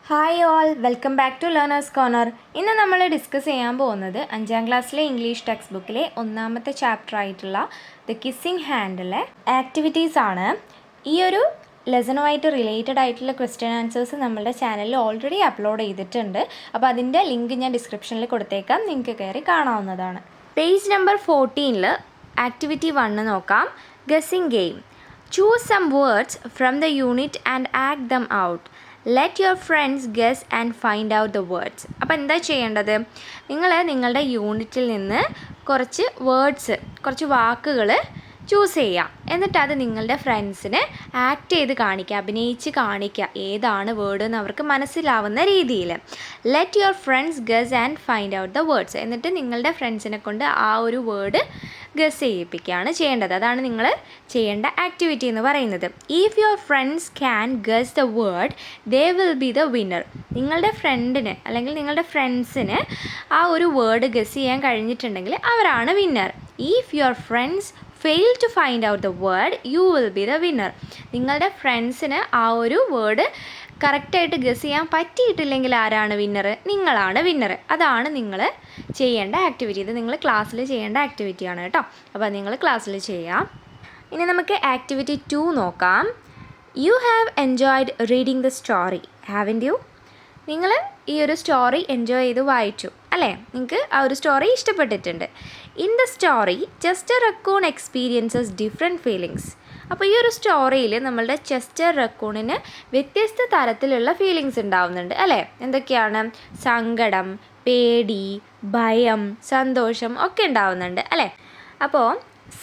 Hi all, welcome back to learners corner. ഇന്ന് നമ്മൾ discuss ചെയ്യാൻ പോകുന്നത് 5ാം ക്ലാസ്സിലെ ഇംഗ്ലീഷ് ടെക്സ്റ്റ് ബുക്കിലെ ഒന്നാമത്തെ ചാപ്റ്റർ ആയിട്ടുള്ള ദ കിസ്സിങ് ഹാൻഡിലെ ആക്ടിവിറ്റീസ് ആണ്. ഈ ഒരു ലെസണുമായിട്ട് റിലേറ്റഡ് ആയിട്ടുള്ള ക്വസ്റ്റ്യൻ ആൻസേഴ്സ് നമ്മളുടെ ചാനലിൽ ഓൾറെഡി അപ്ലോഡ് ചെയ്തിട്ടുണ്ട്. അപ്പോൾ അതിൻ്റെ ലിങ്ക് ഞാൻ ഡിസ്ക്രിപ്ഷനിൽ കൊടുത്തേക്കാം, നിങ്ങൾക്ക് കയറി കാണാവുന്നതാണ്. പേജ് നമ്പർ 14 ആക്ടിവിറ്റി 1 നോക്കാം. Guessing game. Choose some words from the unit and act them out. Let your friends guess and find out the words. അപ്പോൾ എന്താ ചെയ്യേണ്ടത്? നിങ്ങൾ നിങ്ങളുടെ യൂണിറ്റിൽ നിന്ന് കുറച്ച് വാക്കുകൾ ചൂസ് ചെയ്യുക. എന്നിട്ട് അത് നിങ്ങളുടെ ഫ്രണ്ട്സിന് ആക്ട് ചെയ്ത് കാണിക്കുക, അഭിനയിച്ച് കാണിക്കുക, ഏതാണ് വേർഡ് എന്ന് അവർക്ക് മനസ്സിലാവുന്ന രീതിയിൽ. Let your friends guess and find out the words. എന്നിട്ട് നിങ്ങളുടെ ഫ്രണ്ട്സിനെ കൊണ്ട് ആ ഒരു വേർഡ് ഗസ് ചെയ്യിപ്പിക്കുകയാണ് ചെയ്യേണ്ടത്. അതാണ് നിങ്ങൾ ചെയ്യേണ്ട ആക്ടിവിറ്റി എന്ന് പറയുന്നത്. If your friends can guess the word they will be the winner. നിങ്ങളുടെ ഫ്രണ്ടിന് അല്ലെങ്കിൽ നിങ്ങളുടെ ഫ്രണ്ട്സിന് ആ ഒരു വേർഡ് ഗസ് ചെയ്യാൻ കഴിഞ്ഞിട്ടുണ്ടെങ്കിൽ അവരാണ് winner. If your friends fail to find out the word you will be the winner. നിങ്ങളുടെ ഫ്രണ്ട്സിന് ആ ഒരു വേർഡ് കറക്റ്റായിട്ട് ഗസ് ചെയ്യാൻ പറ്റിയിട്ടില്ലെങ്കിൽ ആരാണ് വിന്നർ? നിങ്ങളാണ് വിന്നർ. അതാണ് നിങ്ങൾ ചെയ്യേണ്ട ആക്ടിവിറ്റി. ഇത് നിങ്ങൾ ക്ലാസ്സിൽ ചെയ്യേണ്ട ആക്ടിവിറ്റിയാണ് കേട്ടോ. അപ്പോൾ നിങ്ങൾ ക്ലാസ്സിൽ ചെയ്യാം. ഇനി നമുക്ക് ആക്ടിവിറ്റി 2 നോക്കാം. You have enjoyed reading the story, haven't you? നിങ്ങൾ ഈ ഒരു സ്റ്റോറി എൻജോയ് ചെയ്ത് വായിച്ചു അല്ലേ? നിങ്ങൾക്ക് ആ ഒരു സ്റ്റോറി ഇഷ്ടപ്പെട്ടിട്ടുണ്ട്. In the story Chester raccoon experiences different feelings. അപ്പോൾ ഈ ഒരു സ്റ്റോറിയിൽ നമ്മളുടെ ചെസ്റ്റർ റക്കൂണിന് വ്യത്യസ്ത തരത്തിലുള്ള ഫീലിങ്സ് ഉണ്ടാവുന്നുണ്ട് അല്ലേ? എന്തൊക്കെയാണ്? സങ്കടം, പേടി, ഭയം, സന്തോഷം ഒക്കെ ഉണ്ടാവുന്നുണ്ട് അല്ലേ? അപ്പോൾ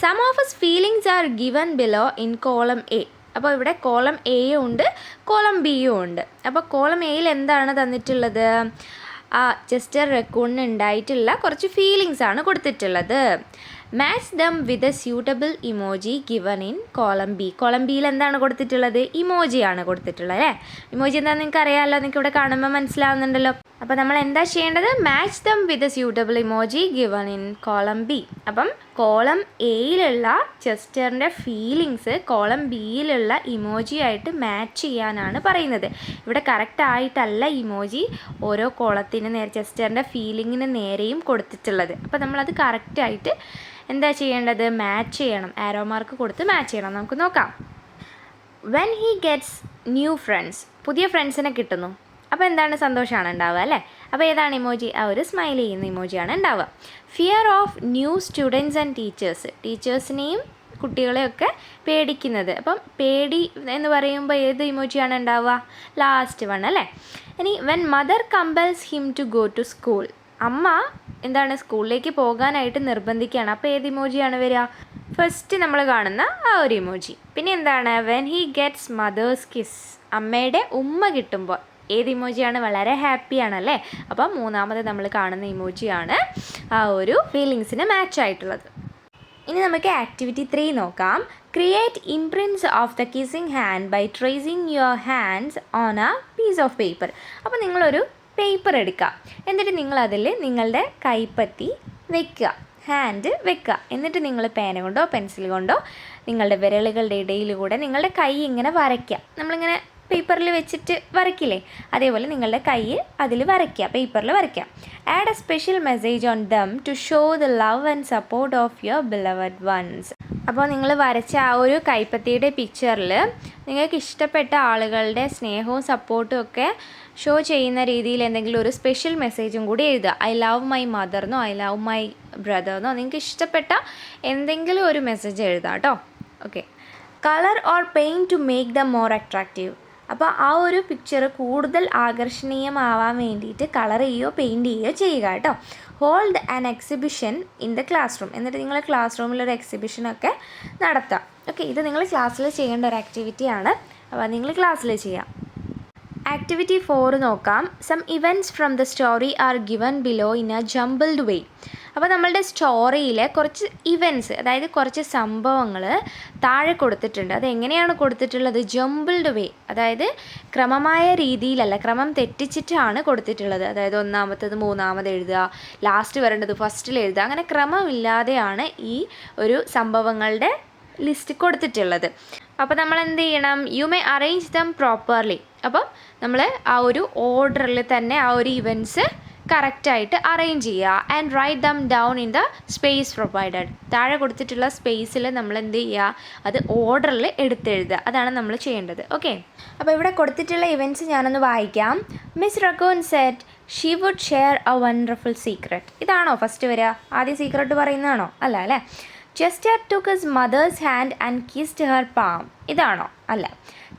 some of his feelings are given below in column A. അപ്പോൾ ഇവിടെ കോളം എയും ഉണ്ട്, കോളം ബിയും ഉണ്ട്. അപ്പോൾ കോളം എയിൽ എന്താണ് തന്നിട്ടുള്ളത്? ആ ചെസ്റ്റർ റക്കൂണിന് ഉണ്ടായിട്ടുള്ള കുറച്ച് ഫീലിങ്സ് ആണ് കൊടുത്തിട്ടുള്ളത്. Match them with a suitable emoji given in column B. Column ബിയിൽ എന്താണ് കൊടുത്തിട്ടുള്ളത്? ഇമോജിയാണ് കൊടുത്തിട്ടുള്ളത് അല്ലേ? ഇമോജി എന്താണെന്ന് നിങ്ങൾക്ക് അറിയാമല്ലോ, നിങ്ങൾക്ക് ഇവിടെ കാണുമ്പോൾ മനസ്സിലാവുന്നുണ്ടല്ലോ. അപ്പോൾ നമ്മൾ എന്താ ചെയ്യേണ്ടത്? Match them with a suitable emoji given in column B. അപ്പം കോളം എയിലുള്ള ചെസ്റ്ററിൻ്റെ ഫീലിങ്സ് കോളം ബിയിലുള്ള ഇമോജി ആയിട്ട് മാച്ച് ചെയ്യാനാണ് പറയുന്നത്. ഇവിടെ കറക്റ്റ് ആയിട്ടല്ല ഇമോജി ഓരോ കോളത്തിന് നേരെ ചെസ്റ്ററിൻ്റെ ഫീലിങ്ങിന് നേരെയും കൊടുത്തിട്ടുള്ളത്. അപ്പോൾ നമ്മളത് കറക്റ്റായിട്ട് എന്താ ചെയ്യേണ്ടത്? മാച്ച് ചെയ്യണം. ആരോ മാർക്ക് കൊടുത്ത് മാച്ച് ചെയ്യണം. നമുക്ക് നോക്കാം. When he gets new friends. പുതിയ ഫ്രണ്ട്സിനെ കിട്ടുന്നു. അപ്പോൾ എന്താണ്? സന്തോഷമാണ് ഉണ്ടാവുക അല്ലേ? അപ്പോൾ ഏതാണ് ഇമോജി? ആ ഒരു സ്മൈൽ ചെയ്യുന്ന ഇമോജിയാണ് ഉണ്ടാവുക. Fear of new students and teachers. ടീച്ചേഴ്സിനെയും കുട്ടികളെയൊക്കെ പേടിക്കുന്നത്. അപ്പം പേടി എന്ന് പറയുമ്പോൾ ഏത് ഇമോജിയാണ് ഉണ്ടാവുക? ലാസ്റ്റ് വൺ അല്ലേ? ഇനി when mother compels him to go to school. അമ്മ എന്താണ്? സ്കൂളിലേക്ക് പോകാനായിട്ട് നിർബന്ധിക്കുകയാണ്. അപ്പോൾ ഏത് ഇമോജിയാണ് വരിക? ഫസ്റ്റ് നമ്മൾ കാണുന്ന ആ ഒരു ഇമോജി. പിന്നെ എന്താണ്? When he gets mother's kiss. അമ്മയുടെ ഉമ്മ കിട്ടുമ്പോൾ ഏത് ഇമോജിയാണ്? വളരെ ഹാപ്പിയാണല്ലേ? അപ്പം മൂന്നാമത് നമ്മൾ കാണുന്ന ഇമോജിയാണ് ആ ഒരു ഫീലിങ്സിന് മാച്ച് ആയിട്ടുള്ളത്. ഇനി നമുക്ക് ആക്ടിവിറ്റി 3 നോക്കാം. Create imprints of the kissing hand by tracing your hands on a piece of paper. അപ്പോൾ നിങ്ങളൊരു പേപ്പർ എടുക്കുക, എന്നിട്ട് നിങ്ങളതിൽ നിങ്ങളുടെ കൈപ്പത്തി വെക്കുക, ഹാൻഡ് വെക്കുക. എന്നിട്ട് നിങ്ങൾ പേന കൊണ്ടോ പെൻസിൽ കൊണ്ടോ നിങ്ങളുടെ വിരലുകളുടെ ഇടയിലൂടെ നിങ്ങളുടെ കൈ ഇങ്ങനെ വരയ്ക്കുക. നമ്മളിങ്ങനെ പേപ്പറിൽ വെച്ചിട്ട് വരയ്ക്കില്ലേ? അതേപോലെ നിങ്ങളുടെ കൈ അതിൽ വരയ്ക്കുക, പേപ്പറിൽ വരയ്ക്കുക. Add a special message on them to show the love and support of your beloved ones. അപ്പോൾ നിങ്ങൾ വരച്ച ആ ഒരു കൈപ്പത്തിയുടെ പിക്ചറിൽ നിങ്ങൾക്ക് ഇഷ്ടപ്പെട്ട ആളുകളുടെ സ്നേഹവും സപ്പോർട്ടും ഒക്കെ ഷോ ചെയ്യുന്ന രീതിയിൽ എന്തെങ്കിലും ഒരു സ്പെഷ്യൽ മെസ്സേജും കൂടി എഴുതുക. ഐ ലവ് മൈ മദർന്നോ ഐ ലവ് മൈ ബ്രദർന്നോ നിങ്ങൾക്ക് ഇഷ്ടപ്പെട്ട എന്തെങ്കിലും ഒരു മെസ്സേജ് എഴുതാം കേട്ടോ. Okay. Colour or paint to make them more attractive. അപ്പോൾ ആ ഒരു പിക്ചർ കൂടുതൽ ആകർഷണീയമാവാൻ വേണ്ടിയിട്ട് കളർ ചെയ്യുകയോ പെയിൻറ്റ് ചെയ്യുകയോ ചെയ്യുക കേട്ടോ. Hold an exhibition in the class room. എന്നിട്ട് നിങ്ങൾ ക്ലാസ് റൂമിലൊരു എക്സിബിഷനൊക്കെ നടത്താം. ഓക്കെ, ഇത് നിങ്ങൾ ക്ലാസ്സിൽ ചെയ്യേണ്ട ഒരു ആക്ടിവിറ്റിയാണ്. അപ്പോൾ നിങ്ങൾ ക്ലാസ്സിൽ ചെയ്യാം. ആക്ടിവിറ്റി 4 നോക്കാം. Some events from the story are given below in a jumbled way. അപ്പോൾ നമ്മളുടെ സ്റ്റോറിയിലെ കുറച്ച് ഇവൻറ്റ്സ്, അതായത് കുറച്ച് സംഭവങ്ങൾ താഴെ കൊടുത്തിട്ടുണ്ട്. അതെങ്ങനെയാണ് കൊടുത്തിട്ടുള്ളത്? ജംബിൾഡ് വേ, അതായത് ക്രമമായ രീതിയിലല്ല, ക്രമം തെറ്റിച്ചിട്ടാണ് കൊടുത്തിട്ടുള്ളത്. അതായത് ഒന്നാമത്തത് മൂന്നാമത് എഴുതുക, ലാസ്റ്റ് വരേണ്ടത് ഫസ്റ്റിൽ എഴുതുക, അങ്ങനെ ക്രമമില്ലാതെയാണ് ഈ ഒരു സംഭവങ്ങളുടെ ലിസ്റ്റ് കൊടുത്തിട്ടുള്ളത്. അപ്പോൾ നമ്മൾ എന്ത് ചെയ്യണം? You may arrange dum properly. അപ്പം നമ്മൾ ആ ഒരു ഓർഡറിൽ തന്നെ ആ ഒരു ഇവൻറ്റ്സ് കറക്റ്റായിട്ട് അറേഞ്ച് ചെയ്യുക. And write them down in the space provided. താഴെ കൊടുത്തിട്ടുള്ള സ്പേസിൽ നമ്മൾ എന്ത് ചെയ്യുക? അത് ഓർഡറിൽ എടുത്തെഴുതുക. അതാണ് നമ്മൾ ചെയ്യേണ്ടത്. ഓക്കെ, അപ്പോൾ ഇവിടെ കൊടുത്തിട്ടുള്ള ഇവൻറ്റ്സ് ഞാനൊന്ന് വായിക്കാം. Miss Raccoon said she would share a wonderful secret. ഇതാണോ ഫസ്റ്റ് വരിക? ആദ്യം സീക്രട്ട് പറയുന്നതാണോ? അല്ല അല്ലേ. Chester took his mother's hand and kissed her palm. ഇതാണോ? അല്ല.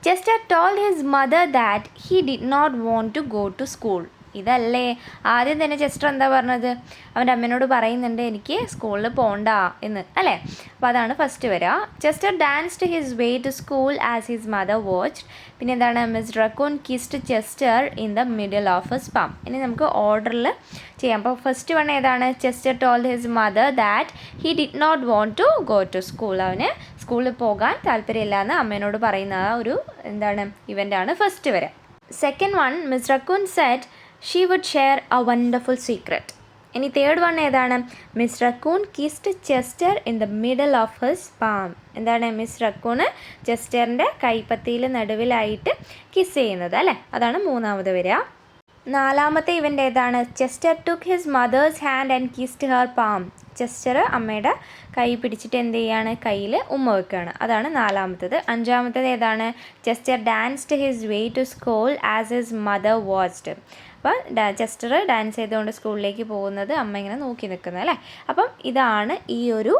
Chester told his mother that he did not want to go to school. ഇതല്ലേ. ആദ്യം തന്നെ ചെസ്റ്റർ എന്താ പറഞ്ഞത്? അവൻ്റെ അമ്മേനോട് പറയുന്നുണ്ട് എനിക്ക് സ്കൂളിൽ പോകണ്ട എന്ന്, അല്ലേ? അപ്പോൾ അതാണ് ഫസ്റ്റ് വരിക. Chester danced his way to school as his mother watched. പിന്നെ എന്താണ്? Miss Raccoon kissed Chester in the middle of his palm. ഇനി നമുക്ക് ഓർഡറിൽ ചെയ്യാം. അപ്പോൾ ഫസ്റ്റ് വൺ ഏതാണ്? Chester told his mother that he did not want to go to school. അവന് സ്കൂളിൽ പോകാൻ താല്പര്യമില്ല എന്ന് അമ്മേനോട് പറയുന്ന ആ ഒരു എന്താണ് ഇവൻ്റാണ് ഫസ്റ്റ് വരിക. Second one, Miss Raccoon said she would share a wonderful secret. ഇനി തേർഡ് വൺ ഏതാണ്? Miss Raccoon kissed Chester in the middle of his palm. എന്താണ്? മിസ് റക്കൂണ് ചെസ്റ്ററിൻ്റെ കൈപ്പത്തിയിൽ നടുവിലായിട്ട് കിസ് ചെയ്യുന്നത്, അല്ലേ? അതാണ് മൂന്നാമത് വരിക. നാലാമത്തെ ഇവൻ്റ് ഏതാണ്? Chester took his mother's hand and kissed her palm. Chester അമ്മയുടെ കൈ പിടിച്ചിട്ട് എന്ത് ചെയ്യാണ്? കയ്യിൽ ഉമ്മ വെക്കുകയാണ്. അതാണ് നാലാമത്തത്. അഞ്ചാമത്തത് ഏതാണ്? Chester danced his way to school as his mother watched. അപ്പോൾ ചെസ്റ്റർ ഡാൻസ് ചെയ്തുകൊണ്ട് സ്കൂളിലേക്ക് പോകുന്നത് അമ്മ ഇങ്ങനെ നോക്കി നിൽക്കുന്നത്, അല്ലേ? അപ്പം ഇതാണ് ഈ ഒരു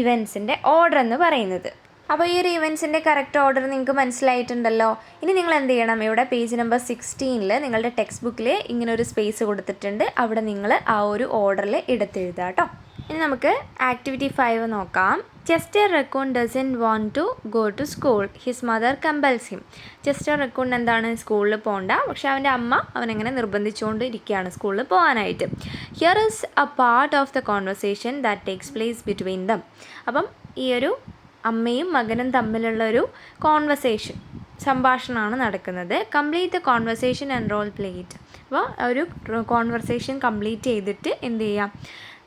ഇവൻറ്റ്സിൻ്റെ ഓർഡർ എന്ന് പറയുന്നത്. അപ്പോൾ ഈ ഒരു ഇവൻറ്റ്സിൻ്റെ കറക്റ്റ് ഓർഡർ നിങ്ങൾക്ക് മനസ്സിലായിട്ടുണ്ടല്ലോ. ഇനി നിങ്ങൾ എന്ത് ചെയ്യണം? ഇവിടെ പേജ് നമ്പർ 16 നിങ്ങളുടെ ടെക്സ്റ്റ് ബുക്കിൽ ഇങ്ങനെ ഒരു സ്പേസ് കൊടുത്തിട്ടുണ്ട്. അവിടെ നിങ്ങൾ ആ ഒരു ഓർഡറിൽ എടുത്തെഴുതുക കേട്ടോ. ഇനി നമുക്ക് ആക്ടിവിറ്റി 5 നോക്കാം. Chester Raccoon doesn't want to go to school, his mother compels him. Chester Raccoon എന്താണ്? സ്കൂളിൽ പോകണ്ട, പക്ഷേ അവൻ്റെ അമ്മ അവനെങ്ങനെ നിർബന്ധിച്ചുകൊണ്ട് ഇരിക്കുകയാണ് സ്കൂളിൽ പോകാനായിട്ട്. Here is a part of the conversation that takes place between them. അപ്പം ഈ ഒരു അമ്മയും മകനും തമ്മിലുള്ളൊരു കോൺവെർസേഷൻ, സംഭാഷണമാണ് നടക്കുന്നത്. Complete the conversation and role play it. അപ്പോൾ ഒരു കോൺവെർസേഷൻ കംപ്ലീറ്റ് ചെയ്തിട്ട് എന്ത് ചെയ്യാം?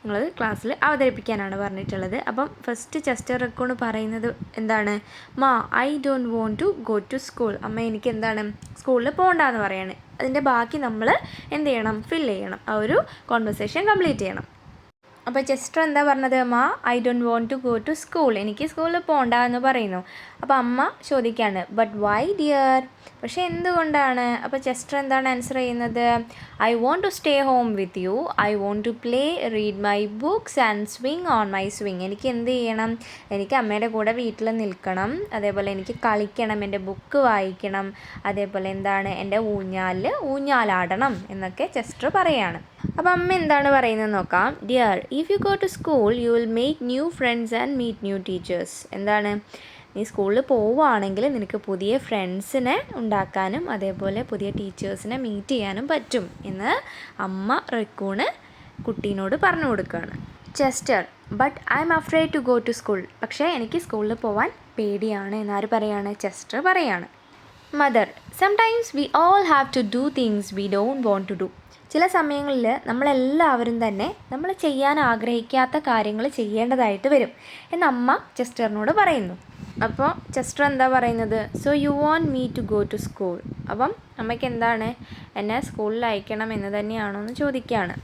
നിങ്ങൾ ക്ലാസ്സിൽ അവതരിപ്പിക്കാനാണ് പറഞ്ഞിട്ടുള്ളത്. അപ്പം ഫസ്റ്റ് ചെസ്റ്റർ റക്കൂൺ പറയുന്നത് എന്താണ്? Ma, I don't want to go to school. അമ്മ എനിക്ക് എന്താണ്? സ്കൂളിൽ പോകണ്ടെന്ന് പറയാണ്. അതിൻ്റെ ബാക്കി നമ്മൾ എന്ത് ചെയ്യണം? ഫില്ല് ചെയ്യണം. ആ ഒരു കോൺവെർസേഷൻ കംപ്ലീറ്റ് ചെയ്യണം. അപ്പോൾ ചെസ്റ്റർ എന്താ പറഞ്ഞത്? Ma, I don't want to go to school. എനിക്ക് സ്കൂളിൽ പോകണ്ട എന്ന് പറയുന്നു. അപ്പോൾ അമ്മ ചോദിക്കുകയാണ്, ബട്ട് വൈ ഡിയർ? പക്ഷേ എന്തുകൊണ്ടാണ്? അപ്പോൾ ചെസ്റ്റർ എന്താണ് ആൻസർ ചെയ്യുന്നത്? I want to stay home with you, I want to play, read my books and swing on my swing. എനിക്ക് എന്ത് ചെയ്യണം? എനിക്ക് അമ്മയുടെ കൂടെ വീട്ടിൽ നിൽക്കണം, അതേപോലെ എനിക്ക് കളിക്കണം, എൻ്റെ ബുക്ക് വായിക്കണം, അതേപോലെ എന്താണ് എൻ്റെ ഊഞ്ഞാലാടണം എന്നൊക്കെ ചെസ്റ്റർ പറയാണ്. അപ്പോൾ അമ്മ എന്താണ് പറയുന്നത് നോക്കാം. Dear, if you go to school you will make new friends and meet new teachers. എന്താണ്? നീ സ്കൂളിൽ പോവുകയാണെങ്കിൽ നിനക്ക് പുതിയ ഫ്രണ്ട്സിനെ ഉണ്ടാക്കാനും അതേപോലെ പുതിയ ടീച്ചേഴ്സിനെ മീറ്റ് ചെയ്യാനും പറ്റും എന്ന് അമ്മ റക്കൂണ് കുട്ടീനോട് പറഞ്ഞു കൊടുക്കുകയാണ്. Chester, but I am afraid to go to school. പക്ഷേ എനിക്ക് സ്കൂളിൽ പോവാൻ പേടിയാണ് എന്നാര് പറയാണ്? ചെസ്റ്റർ പറയാണ്. Mother, sometimes we all have to do things we don't want to do. ചില സമയങ്ങളിൽ നമ്മളെല്ലാവരും തന്നെ നമ്മൾ ചെയ്യാൻ ആഗ്രഹിക്കാത്ത കാര്യങ്ങൾ ചെയ്യേണ്ടതായിട്ട് വരും എന്ന് അമ്മ ചെസ്റ്ററിനോട് പറയുന്നു. അപ്പോൾ ചെസ്റ്റർ എന്താ പറയുന്നത്? So you want me to go to school. അപ്പം അമ്മയ്ക്ക് എന്താണ്? എന്നെ സ്കൂളിൽ അയക്കണം എന്ന് തന്നെയാണോ എന്ന് ചോദിക്കുകയാണ്.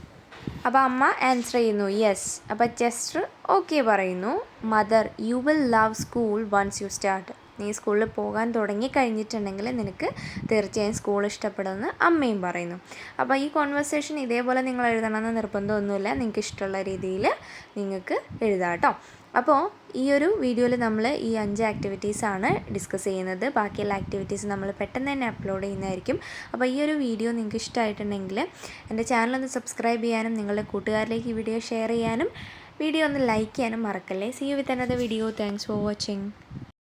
അപ്പോൾ അമ്മ ആൻസർ ചെയ്യുന്നു യെസ്. അപ്പോൾ ചെസ്റ്റർ ഓക്കെ പറയുന്നു. Mother, you will love school once you start. നീ സ്കൂളിൽ പോകാൻ തുടങ്ങിക്കഴിഞ്ഞിട്ടുണ്ടെങ്കിൽ നിനക്ക് തീർച്ചയായും സ്കൂൾ ഇഷ്ടപ്പെടുമെന്ന് അമ്മയും പറയുന്നു. അപ്പോൾ ഈ കോൺവെർസേഷൻ ഇതേപോലെ നിങ്ങൾ എഴുതണമെന്ന് നിർബന്ധമൊന്നുമില്ല. നിങ്ങൾക്ക് ഇഷ്ടമുള്ള രീതിയിൽ നിങ്ങൾക്ക് എഴുതാം കേട്ടോ. അപ്പോൾ ഈ ഒരു വീഡിയോയിൽ നമ്മൾ ഈ 5 ആക്ടിവിറ്റീസാണ് ഡിസ്കസ് ചെയ്യുന്നത്. ബാക്കിയുള്ള ആക്ടിവിറ്റീസ് നമ്മൾ പെട്ടെന്ന് തന്നെ അപ്ലോഡ് ചെയ്യുന്നതായിരിക്കും. അപ്പോൾ ഈ ഒരു വീഡിയോ നിങ്ങൾക്ക് ഇഷ്ടമായിട്ടുണ്ടെങ്കിൽ എൻ്റെ ചാനലൊന്ന് സബ്സ്ക്രൈബ് ചെയ്യാനും നിങ്ങളുടെ കൂട്ടുകാരിലേക്ക് ഈ വീഡിയോ ഷെയർ ചെയ്യാനും വീഡിയോ ഒന്ന് ലൈക്ക് ചെയ്യാനും മറക്കല്ലേ. See you with another video. Thanks for watching.